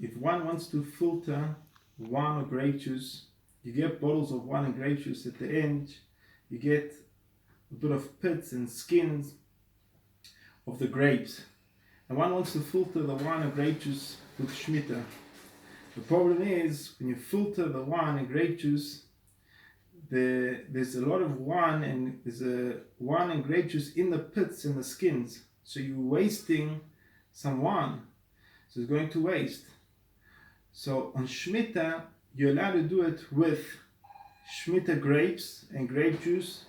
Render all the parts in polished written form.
if one wants to filter wine or grape juice, you get bottles of wine and grape juice. At the end, you get a bit of pits and skins of the grapes. And one wants to filter the wine and grape juice with Shemitah. The problem is, when you filter the wine and grape juice, there's a lot of wine and there's a wine and grape juice in the pits and the skins. So you're wasting some wine. So it's going to waste. So on Shemitah, you're allowed to do it with Shemitah grapes and grape juice.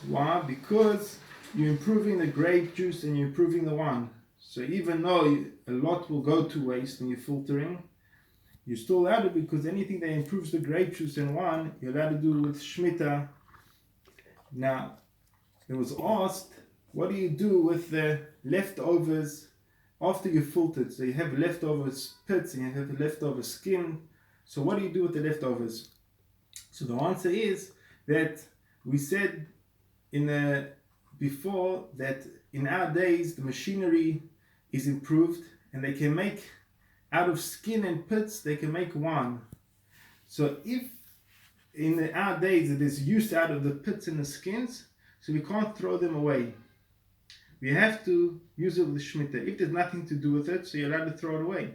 Why? Because you're improving the grape juice and you're improving the wine. So even though a lot will go to waste when you're filtering, you're still allowed to, because anything that improves the grape juice and wine, you're allowed to do with Shemitah. Now, it was asked, what do you do with the leftovers after you filtered? So you have leftover pits and you have leftover skin. So what do you do with the leftovers? So the answer is that we said before that in our days the machinery is improved and they can make out of skin and pits, they can make wine. So if in our days it is used out of the pits and the skins, so we can't throw them away. We have to use it with Shemitah. If there's nothing to do with it, so you're allowed to throw it away.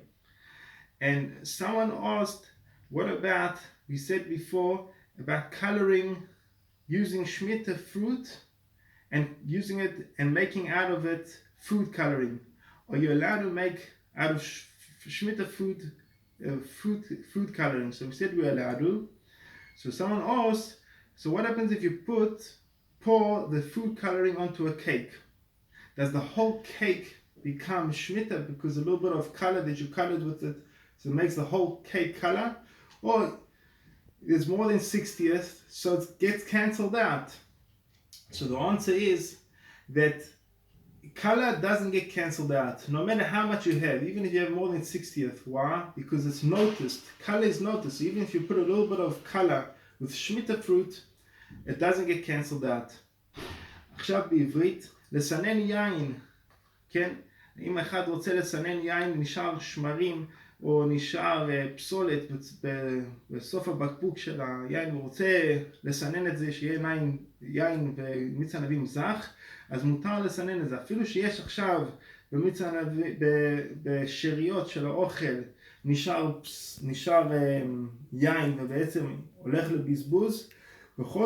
And someone asked, what about, we said before, about coloring, using Shemitah fruit and using it and making out of it food coloring. Are you allowed to make out of Shemitah food coloring? So we said we're allowed to. So someone asked, so what happens if you pour the food coloring onto a cake? Does the whole cake become Shemitah because a little bit of color that you colored with it, so it makes the whole cake color? Or there's more than 60th, so it gets cancelled out? So the answer is that color doesn't get cancelled out, no matter how much you have, even if you have more than 60th. Why? Because it's noticed. Color is noticed. Even if you put a little bit of color with Shemitah fruit, it doesn't get cancelled out. עכשיו בעברית, לסנן יין, כן? אם אחד רוצה לסנן יין נשאר שמרים או נשאר פסולת בסוף הבקבוק של היין, הוא רוצה לסנן את זה שיהיה יין במיץ ענבים זך, אז מותר לסנן את זה. אפילו שיש עכשיו בשאריות של האוכל נשאר יין ובעצם הולך לבזבוז, בכל